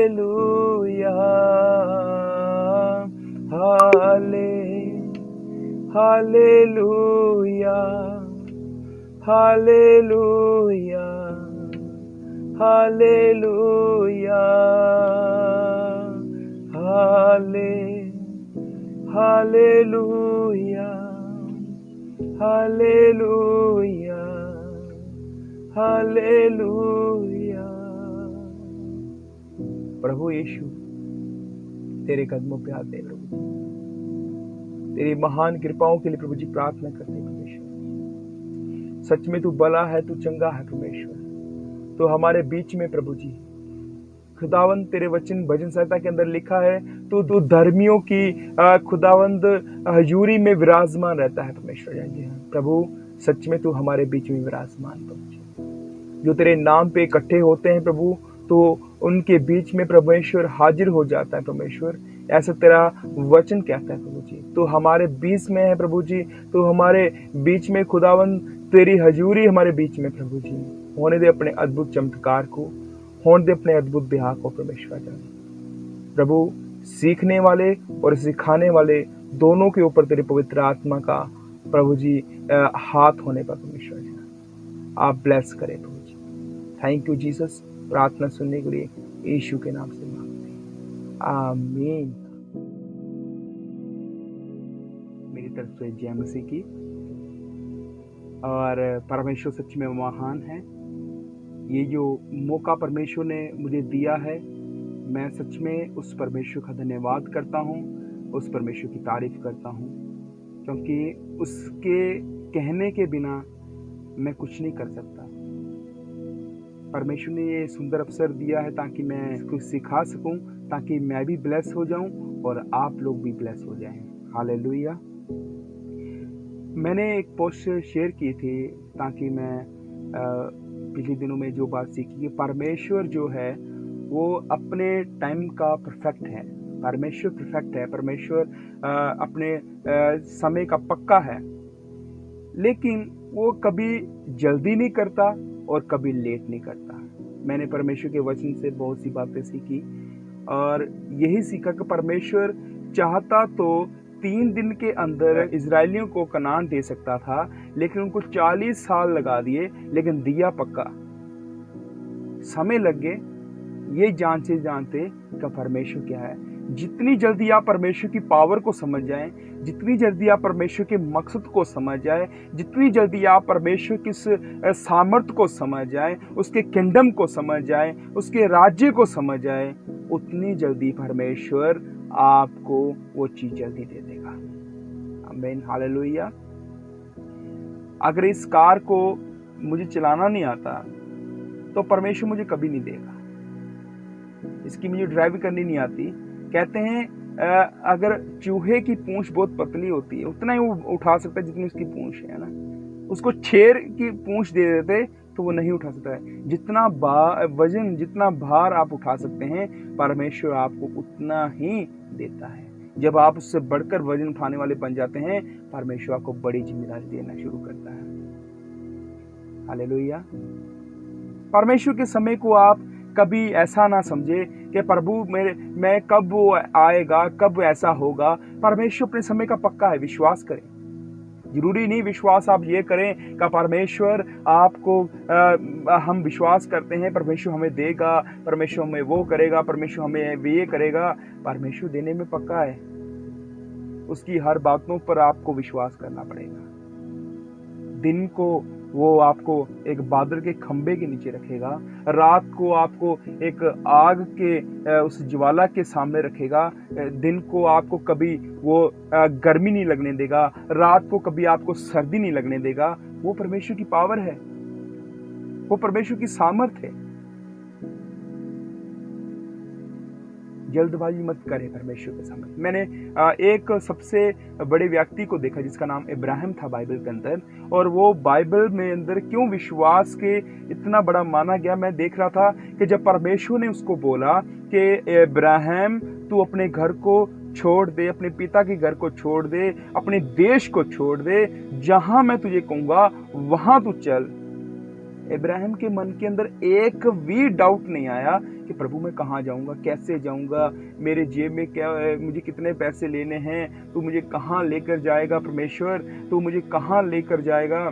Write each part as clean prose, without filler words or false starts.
Hallelujah, hallelujah, hallelujah, hallelujah, hallelujah, hallelujah, hallelujah. प्रभु यीशु, तेरे कदमों पे आते हैं प्रभु, तेरी महान कृपाओं के लिए प्रभु जी प्रार्थना करते हैं परमेश्वर। सच में तू भला है, तू चंगा है परमेश्वर। तो हमारे बीच में प्रभु जी, खुदावंद तेरे वचन भजन संहिता के अंदर लिखा है, तू धर्मियों की खुदावंद हजूरी में विराजमान रहता है परमेश्वर। जी प्रभु, सच में तू हमारे बीच में विराजमान प्रभु जी। जो तेरे नाम पे इकट्ठे होते हैं प्रभु, तो उनके बीच में परमेश्वर हाजिर हो जाता है परमेश्वर। ऐसा तेरा वचन कहता है प्रभु जी। तो हमारे बीच में है प्रभु जी, तो हमारे बीच में खुदावंद तेरी हजूरी हमारे बीच में प्रभु जी। होने दे अपने अद्भुत चमत्कार को, होने दे अपने अद्भुत ब्याह को परमेश्वर प्रभु। सीखने वाले और सिखाने वाले दोनों के ऊपर तेरे पवित्र आत्मा का प्रभु जी हाथ होने पर परमेश्वर जी आप ब्लेस करें प्रभु जी। Thank you Jesus. प्रार्थना सुनने के लिए यीशु के नाम से मांगते हैं, आमीन। मेरी तरफ से जय मसीह की। और परमेश्वर सच में महान है। ये जो मौका परमेश्वर ने मुझे दिया है, मैं सच में उस परमेश्वर का धन्यवाद करता हूँ, उस परमेश्वर की तारीफ करता हूँ, क्योंकि उसके कहने के बिना मैं कुछ नहीं कर सकता। परमेश्वर ने ये सुंदर अवसर दिया है ताकि मैं कुछ सिखा सकूं, ताकि मैं भी ब्लेस हो जाऊं और आप लोग भी ब्लेस हो जाएं। हालेलुया। मैंने एक पोस्ट शेयर की थी ताकि मैं पिछले दिनों में जो बात सीखी कि परमेश्वर जो है वो अपने टाइम का परफेक्ट है। परमेश्वर परफेक्ट है। परमेश्वर अपने समय का पक्का है, लेकिन वो कभी जल्दी नहीं करता और कभी लेट नहीं करता। मैंने परमेश्वर के वचन से बहुत सी बातें सीखी और यही सीखा कि परमेश्वर चाहता तो 3 दिन के अंदर इजरायलियों को कनान दे सकता था, लेकिन उनको 40 साल लगा दिए, लेकिन दिया पक्का। समय लग गए ये जानते कि परमेश्वर क्या है। जितनी जल्दी आप परमेश्वर की पावर को समझ जाएं, जितनी जल्दी आप परमेश्वर के मकसद को समझ जाएं, जितनी जल्दी आप परमेश्वर की सामर्थ को समझ जाएं, उसके किंगडम को समझ जाएं, उसके राज्य को समझ जाएं, उतनी जल्दी परमेश्वर आपको वो चीज जल्दी दे देगा। आमीन, हालेलुया। अगर इस कार को मुझे चलाना नहीं आता तो परमेश्वर मुझे कभी नहीं देगा। इसकी मुझे ड्राइव करनी नहीं आती। कहते हैं अगर चूहे की पूंछ बहुत पतली होती है, उतना ही वो उठा सकता है जितनी उसकी पूंछ है ना। उसको शेर की पूंछ दे देते तो वो नहीं उठा सकता है। जितना वजन, जितना भार आप उठा सकते हैं, परमेश्वर आपको उतना ही देता है। जब आप उससे बढ़कर वजन उठाने वाले बन जाते हैं, परमेश्वर आपको बड़ी जिम्मेदारी देना शुरू करता है। हालेलुया। परमेश्वर के समय को आप कभी ऐसा ना समझे कि प्रभु मैं कब वो आएगा, कब ऐसा होगा। परमेश्वर अपने समय का पक्का है, विश्वास करें। जरूरी नहीं विश्वास आप ये करें कि परमेश्वर आपको हम विश्वास करते हैं परमेश्वर हमें देगा, परमेश्वर हमें वो करेगा, परमेश्वर हमें ये करेगा। परमेश्वर देने में पक्का है। उसकी हर बातों पर आपको विश्वास करना पड़ेगा। दिन को वो आपको एक बादल के खंबे के नीचे रखेगा, रात को आपको एक आग के उस ज्वाला के सामने रखेगा। दिन को आपको कभी वो गर्मी नहीं लगने देगा, रात को कभी आपको सर्दी नहीं लगने देगा। वो परमेश्वर की पावर है, वो परमेश्वर की सामर्थ है। जल्दबाजी मत करें परमेश्वर के सामने। मैंने एक सबसे बड़े व्यक्ति को देखा जिसका नाम इब्राहिम था बाइबल के अंदर, और वो बाइबल में अंदर क्यों विश्वास के इतना बड़ा माना गया। मैं देख रहा था कि जब परमेश्वर ने उसको बोला कि इब्राहिम तू अपने घर को छोड़ दे, अपने पिता के घर को छोड़ दे, अपने देश को छोड़ दे, जहां मैं तुझे कहूंगा वहां तू चल। इब्राहिम के मन के अंदर एक भी डाउट नहीं आया कि प्रभु मैं कहाँ जाऊँगा, कैसे जाऊँगा, मेरे जेब में क्या है, मुझे कितने पैसे लेने हैं, तू मुझे कहाँ लेकर जाएगा परमेश्वर, तू मुझे कहाँ लेकर जाएगा।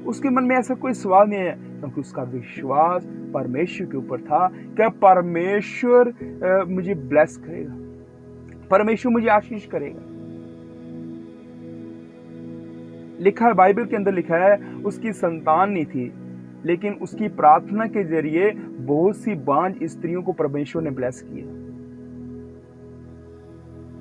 उसके मन में ऐसा कोई सवाल नहीं है, क्योंकि उसका विश्वास परमेश्वर के ऊपर था। क्या परमेश्वर मुझे ब्लेस करेगा, परमेश्वर मुझे आशीष करेगा। लिखा है, बाइबल के अंदर लिखा है, उसकी संतान नहीं थी, लेकिन उसकी प्रार्थना के जरिए बहुत सी बांझ स्त्रियों को परमेश्वर ने ब्लेस किया।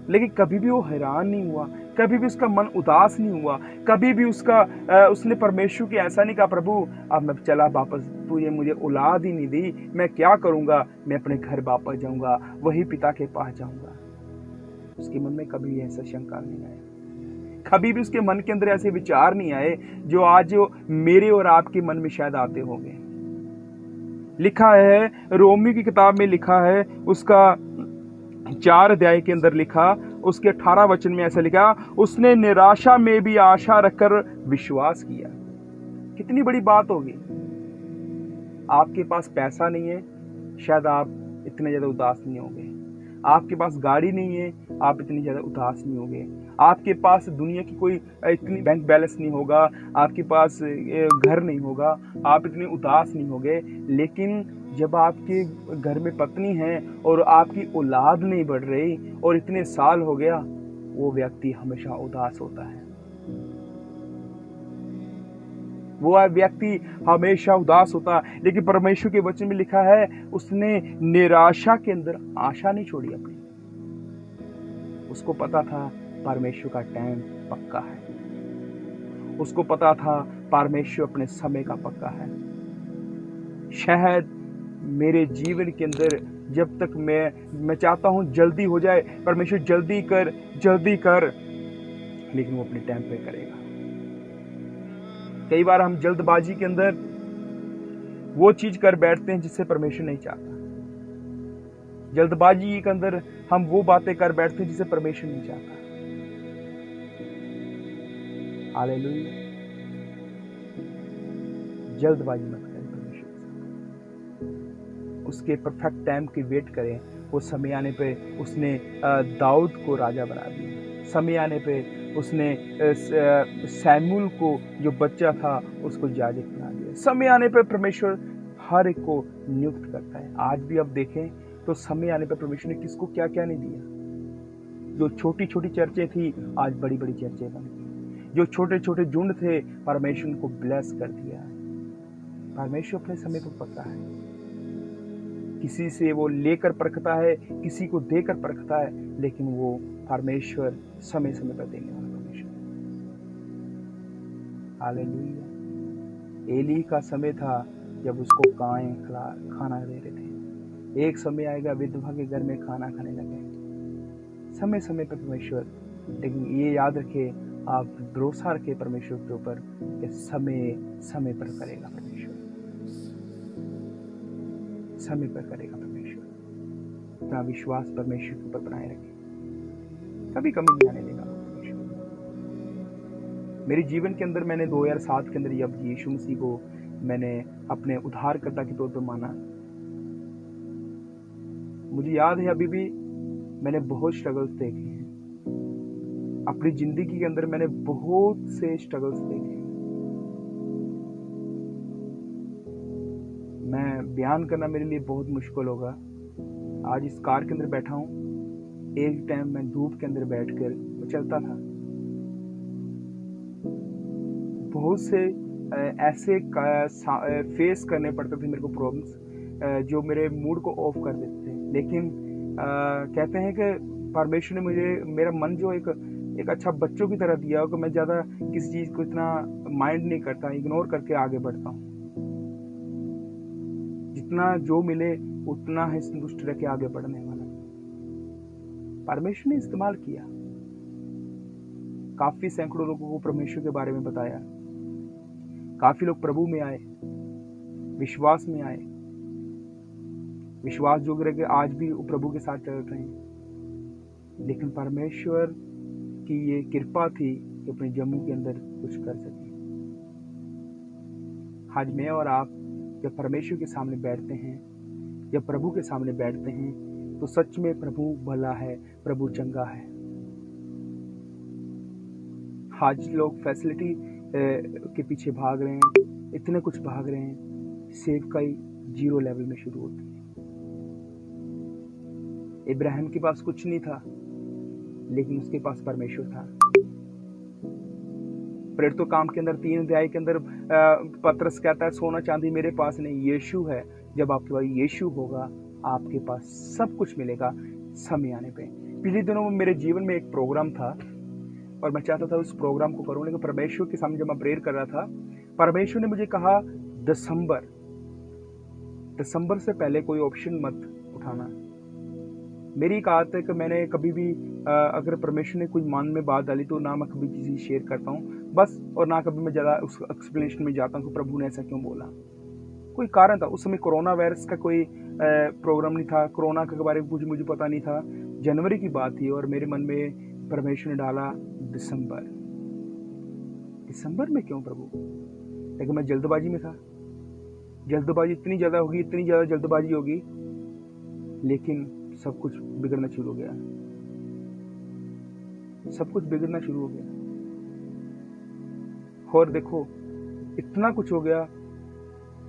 लेकिन कभी भी वो हैरान नहीं हुआ, कभी भी उसका मन उदास नहीं हुआ, कभी भी उसने परमेश्वर की ऐसा नहीं कहा, प्रभु अब मैं चला वापस, तू ये मुझे औलाद ही नहीं दी, मैं क्या करूंगा, मैं अपने घर वापस जाऊंगा, वही पिता के पास जाऊंगा। उसके मन में कभी ऐसा शंका नहीं आया, कभी भी उसके मन के अंदर ऐसे विचार नहीं आए जो आज मेरे और आपके मन में शायद आते होंगे। लिखा है, रोमी की किताब में लिखा है, उसका 4 अध्याय के अंदर लिखा, उसके 18 वचन में ऐसा लिखा, उसने निराशा में भी आशा रखकर विश्वास किया। कितनी बड़ी बात होगी। आपके पास पैसा नहीं है, शायद आप इतने ज्यादा उदास नहीं होंगे। आपके पास गाड़ी नहीं है, आप इतनी ज्यादा उदास नहीं होंगे। आपके पास दुनिया की कोई इतनी बैंक बैलेंस नहीं होगा, आपके पास घर नहीं होगा, आप इतने उदास नहीं होंगे। लेकिन जब आपके घर में पत्नी है और आपकी औलाद नहीं बढ़ रही और इतने साल हो गया, वो व्यक्ति हमेशा उदास होता है। वो व्यक्ति हमेशा उदास होता है। लेकिन परमेश्वर के वचन में लिखा है, उसने निराशा के अंदर आशा नहीं छोड़ी अपनी। उसको पता था परमेश्वर का टाइम पक्का है, उसको पता था परमेश्वर अपने समय का पक्का है। शायद मेरे जीवन के अंदर जब तक मैं चाहता हूं जल्दी हो जाए, परमेश्वर जल्दी कर, लेकिन वो अपने टाइम पे करेगा। कई बार हम जल्दबाजी के अंदर वो चीज कर बैठते हैं जिससे परमेश्वर नहीं चाहता। जल्दबाजी के अंदर हम वो बातें कर बैठते हैं जिसे परमेश्वर नहीं चाहता। हालेलुया। जल्दबाजी मत करें परमेश्वर के साथ, उसके परफेक्ट टाइम की वेट करें। वो समय आने पे उसने दाऊद को राजा बना दिया। समय आने पे उसने सैमुअल को जो बच्चा था उसको याजक बना दिया। समय आने पे परमेश्वर हर एक को नियुक्त करता है। आज भी अब देखें तो समय आने पे परमेश्वर ने किसको क्या क्या नहीं दिया। जो छोटी छोटी चर्चें थी आज बड़ी बड़ी चर्चें बन गई। जो छोटे छोटे झुंड थे परमेश्वर उनको ब्लेस कर दिया है। परमेश्वर अपने समय पर पक्का है। किसी से वो लेकर परखता है, किसी को देकर परखता है, लेकिन वो परमेश्वर समय समय पर देने वाला परमेश्वर। हालेलुया। एली का समय था जब उसको गायें खाना दे रहे थे। एक समय आएगा विधवा के घर में खाना खाने लगे। समय समय पर परमेश्वर, लेकिन ये याद रखे, आप भरोसा रखे परमेश्वर के ऊपर कि समय समय पर करेगा परमेश्वर, समय पर करेगा परमेश्वर। अपना विश्वास परमेश्वर के ऊपर बनाए रखे, कभी कमी नहीं आने देगा परमेश्वर। मेरे जीवन के अंदर मैंने 2007 के अंदर जब यीशु मसीह को मैंने अपने उद्धारकर्ता के तौर पर माना, मुझे याद है अभी भी मैंने बहुत स्ट्रगल्स देखे हैं अपनी जिंदगी के अंदर। मैंने बहुत से स्ट्रगल्स देखे हैं। मैं बयान करना मेरे लिए बहुत मुश्किल होगा। आज इस कार के अंदर बैठा हूं, एक टाइम मैं धूप के अंदर बैठकर मैं चलता था। बहुत से ऐसे फेस करने पड़ते थे मेरे को प्रॉब्लम्स जो मेरे मूड को ऑफ कर देते थे। लेकिन कहते हैं कि परमेश्वर ने मुझे, मेरा मन जो एक अच्छा बच्चों की तरह दिया कि मैं ज़्यादा किसी चीज़ को इतना माइंड नहीं करता, इग्नोर करके आगे बढ़ता हूँ। जितना जो मिले उतना ही संतुष्ट रह के आगे बढ़ने वाला परमेश्वर ने इस्तेमाल किया। काफी सैकड़ों लोगों को परमेश्वर के बारे में बताया। काफी लोग प्रभु में आए, विश्वास में आए, विश्वास जो करके आज भी प्रभु के साथ चल रहे हैं। लेकिन परमेश्वर की ये कृपा थी कि अपने जम्मू के अंदर कुछ कर सके। आज मैं और आप जब परमेश्वर के सामने बैठते हैं, जब प्रभु के सामने बैठते हैं तो सच में प्रभु भला है, प्रभु चंगा है। आज लोग फैसिलिटी के पीछे भाग रहे हैं, इतने कुछ भाग रहे हैं, सेवकाई 0 लेवल में शुरू होती है। इब्राहिम के पास कुछ नहीं था, लेकिन उसके पास परमेश्वर था। प्रेरितों काम के अंदर 3 अध्याय के अंदर पतरस कहता है सोना चांदी मेरे पास नहीं, यीशु है। जब आपके पास यीशु होगा आपके पास सब कुछ मिलेगा समय आने पे। पिछले दिनों में मेरे जीवन में एक प्रोग्राम था और मैं चाहता था उस प्रोग्राम को करूं, लेकिन परमेश्वर के सामने जब मैं प्रेयर कर रहा था, परमेश्वर ने मुझे कहा दिसंबर से पहले कोई ऑप्शन मत उठाना। मेरी एक आदत है कि मैंने कभी भी अगर परमेश्वर ने कोई मन में बात डाली तो ना मैं कभी किसी शेयर करता हूँ बस, और ना कभी मैं ज़्यादा उस एक्सप्लेनेशन में जाता हूँ कि प्रभु ने ऐसा क्यों बोला। कोई कारण था, उस समय कोरोना वायरस का कोई प्रोग्राम नहीं था, कोरोना के बारे में कुछ मुझे पता नहीं था। जनवरी की बात थी और मेरे मन में परमेश्वर ने डाला दिसंबर में क्यों प्रभु? लेकिन मैं जल्दबाजी में था, जल्दबाजी इतनी ज़्यादा होगी, इतनी ज़्यादा जल्दबाजी होगी, लेकिन सब कुछ बिगड़ना शुरू हो गया, सब कुछ बिगड़ना शुरू हो गया। और देखो इतना कुछ हो गया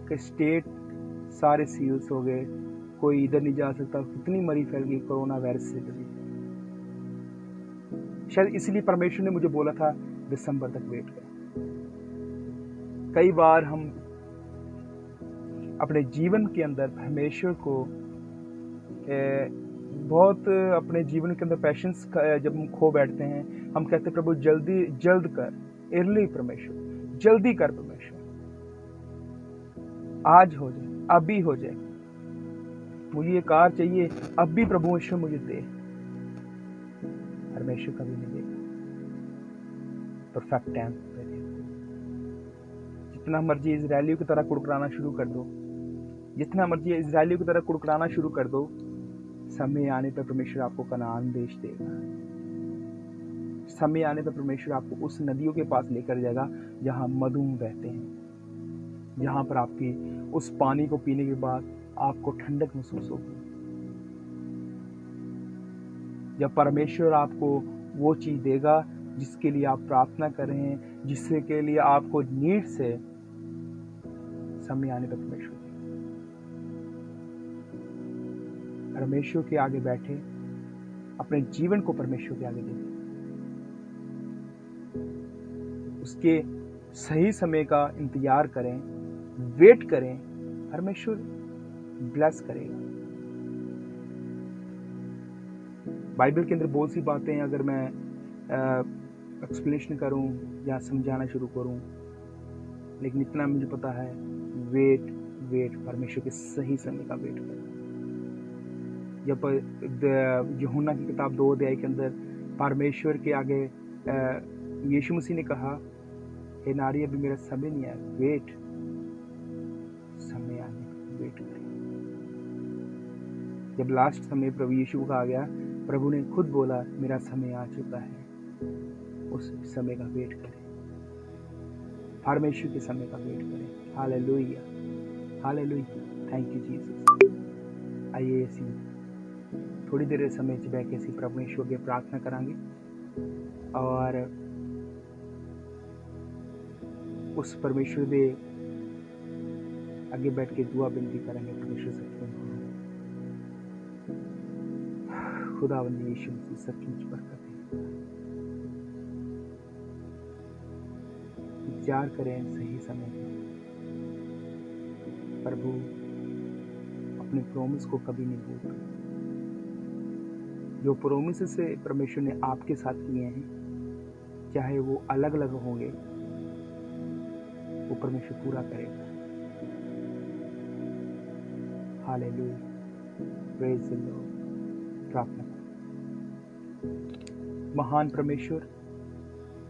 कि स्टेट सारे सील्स हो गए, कोई इधर नहीं जा सकता, कितनी मरी फैल गई कोरोना वायरस से। शायद इसलिए परमेश्वर ने मुझे बोला था दिसंबर तक वेट कर। कई बार हम अपने जीवन के अंदर परमेश्वर को बहुत अपने जीवन के अंदर पैशंस जब हम खो बैठते हैं, हम कहते हैं प्रभु जल्द कर, अर्ली परमेश्वर जल्दी कर, परमेश्वर आज हो जाए, अभी हो जाए, मुझे ये कार चाहिए अभी प्रभु ईश्वर मुझे दे। परमेश्वर कभी नहीं देगा, परफेक्ट टाइम पे देगा। जितना मर्जी इजरायलियों की तरह कुड़कुड़ाना शुरू कर दो, जितना मर्जी इजरायलियों की तरह कुड़कुड़ाना शुरू कर दो, समय आने पर परमेश्वर आपको कनान देश देगा। समय आने पर परमेश्वर आपको उस नदियों के पास लेकर जाएगा जहां मधु बहते हैं, जहां पर आपकी उस पानी को पीने के बाद आपको ठंडक महसूस होगी। जब परमेश्वर आपको वो चीज देगा जिसके लिए आप प्रार्थना कर रहे हैं, जिससे के लिए आपको नीड से, समय आने पर परमेश्वर परमेश्वर के आगे बैठे, अपने जीवन को परमेश्वर के आगे दे, उसके सही समय का इंतजार करें, वेट करें, परमेश्वर ब्लेस करेगा। बाइबल के अंदर बहुत सी बातें अगर मैं एक्सप्लेनेशन करूं या समझाना शुरू करूं, लेकिन इतना मुझे पता है, वेट परमेश्वर के सही समय का वेट करें। जब यूहन्ना की किताब 2 अध्याय के अंदर परमेश्वर के आगे यीशु मसीह ने कहा, हे नारी अभी मेरा समय नहीं आया, वेट, समय आने का वेट करें। जब लास्ट समय प्रभु यीशु का आ गया, प्रभु ने खुद बोला मेरा समय आ चुका है, उस समय का वेट करें, परमेश्वर के समय का वेट करें। Hallelujah, hallelujah, thank you Jesus. आइए ऐसी थोड़ी देर समय च बैठ के असीं परमेश्वर के प्रार्थना करांगे और उस परमेश्वर दे अगे बैठ के दुआ विनती करेंगे। परमेश्वर सचमुच खुदावंद यीशु मसीह सचमुच बरकत है। विचार करें सही समय में, प्रभु अपने प्रोमिस को कभी नहीं भूलता। जो प्रोमिस से परमेश्वर ने आपके साथ किए हैं, चाहे वो अलग अलग होंगे, वो परमेश्वर पूरा करेगा। Hallelujah, praise the Lord. प्रार्थना करें। महान परमेश्वर,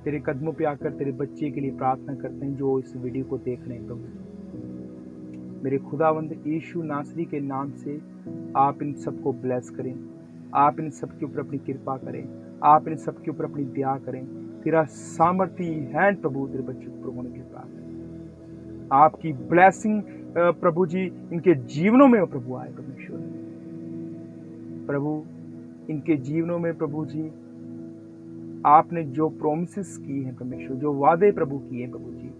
तेरे कदमों पे आकर तेरे बच्चे के लिए प्रार्थना करते हैं जो इस वीडियो को देख रहे हैं। प्रभु मेरे खुदावंद यीशु नासरी के नाम से आप इन सबको ब्लेस करें, आप इन सब के ऊपर अपनी कृपा करें, आप इन सब के ऊपर अपनी दया करें। तेरा सामर्थी हैंड प्रभु तेरे बच्चे के ऊपर होने की प्रार्थना, आपकी ब्लेसिंग प्रभु जी इनके जीवनों में प्रभु आए परमेश्वर। प्रभु इनके जीवनों में प्रभु जी आपने जो प्रोमिसेस की हैं परमेश्वर, जो वादे प्रभु किए प्रभु जी,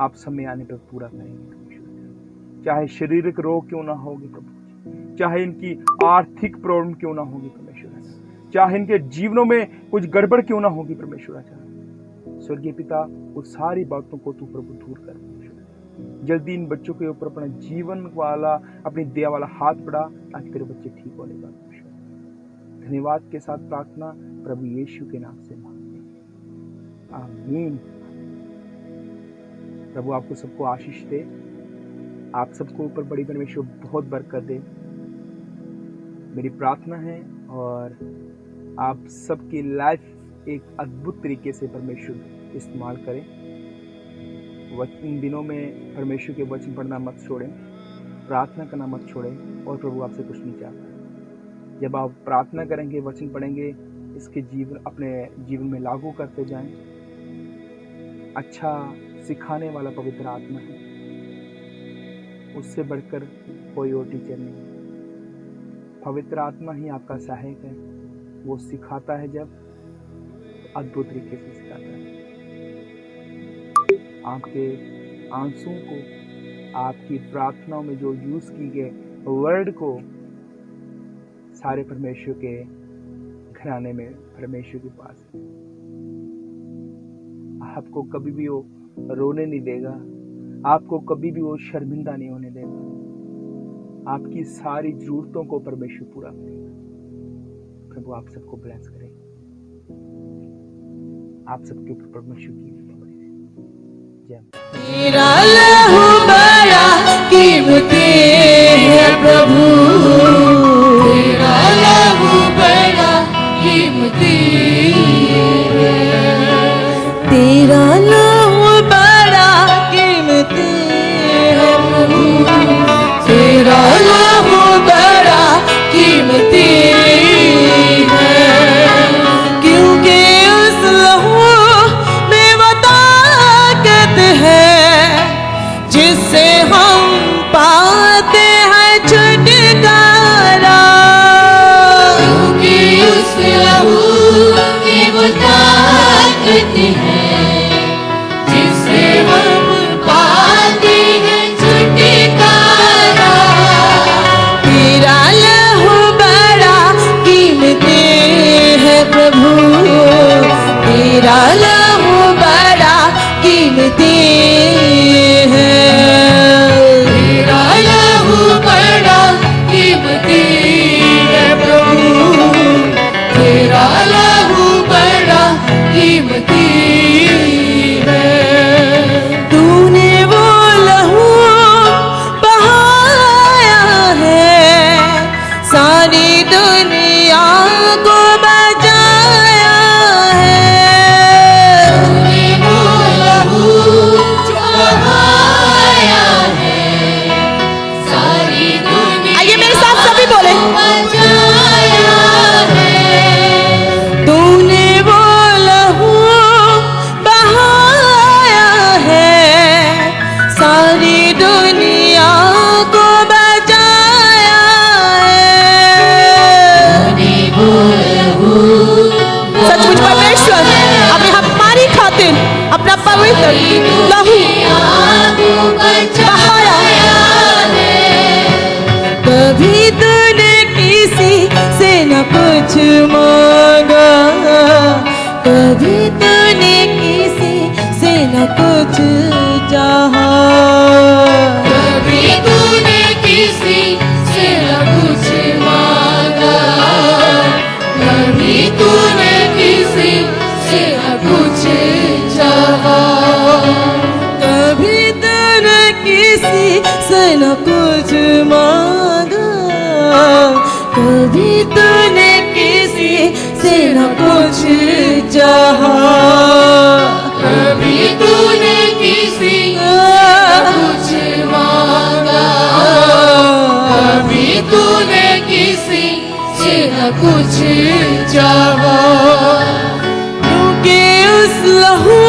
आप समय आने पर पूरा करेंगे परमेश्वर। चाहे शारीरिक रोग क्यों ना होगी प्रभु जी, चाहे इनकी आर्थिक प्रॉब्लम क्यों ना होगी परमेश्वर, चाहे इनके जीवनों में कुछ गड़बड़ क्यों ना होगी परमेश्वर। स्वर्गीय पिता, वो सारी बातों को तू प्रभु दूर कर परमेश्वर। जल्दी इन बच्चों के ऊपर अपना जीवन वाला, अपनी दया वाला हाथ बढ़ा, ताकि तेरे बच्चे ठीक होने का परमेश्वर। धन्यवाद के साथ प्रार्थना प्रभु यीशु के नाम से मांगते हैं, आमीन। प्रभु आपको सबको आशीष दे, आप सबको ऊपर बड़ी परमेश्वर बहुत बरकत दे, मेरी प्रार्थना है। और आप सबकी लाइफ एक अद्भुत तरीके से परमेश्वर इस्तेमाल करें। इन दिनों में परमेश्वर के वचन पढ़ना मत छोड़ें, प्रार्थना करना मत छोड़ें, और प्रभु आपसे कुछ नहीं चाहता। जब आप प्रार्थना करेंगे, वचन पढ़ेंगे, इसके अपने जीवन में लागू करते जाएं। अच्छा सिखाने वाला पवित्र आत्मा है, उससे बढ़कर कोई और टीचर नहीं। पवित्र आत्मा ही आपका सहायक है, वो सिखाता है जब अद्भुत तरीके से सिखाता है। आपके आंसुओं को, आपकी प्रार्थनाओं में जो यूज की गए वर्ड को सारे परमेश्वर के घराने में, परमेश्वर के पास आपको कभी भी वो रोने नहीं देगा, आपको कभी भी वो शर्मिंदा नहीं होने देगा। आपकी सारी जरूरतों को परमेश्वर पूरा करेगा। प्रभु आप सबको ब्लेस करे, आप सबके ऊपर परमेश्वर की जय। तेरा लहू बड़ा कीमती है प्रभु, तेरा लहू बड़ा कीमती है, तेरा लहू बड़ा कीमती है प्रभु, तेरा लहू बड़ा कीमती है, क्योंकि उस लहू में वो ताकत है जिससे हम पाते हैं छुटकारा, क्योंकि उस लहू में वो ताकत है जिससे हम पाते हैं छुटकारा। तेरा लहू बड़ा कीमती है प्रभु, तेरा लहू बड़ा कीमती है, तेरा लहू बड़ा कीमती है प्रभु, तेरा लहू बड़ा कीमती है। तूने वो लहू बहाया है, सारी दुनिया को बचाया है, तूने वो लहू बहाया है, सारी दुनिया, आइए मेरे साथ सभी बोले, बचाया है। तूने वो लहू बहाया है, सारी दुनिया को बचाया है, तूने वो लहू, सचमुच परमेश्वर अपने हमारी खातिर अपना पवित्र लहू बहाया है। कभी तूने किसी से न कुछ मांगा, कभी तूने किसी से न कुछ चाहा, कभी तूने किसी से न कुछ मांगा, कभी तूने किसी से न कुछ चाहा, कभी तूने किसी से न कुछ मांगा, कभी तूने किसी से न कुछ चाहा, कभी तूने किसी से कुछ मांगा, कभी तूने किसी से न कुछ चाहा, क्योंकि उस लहू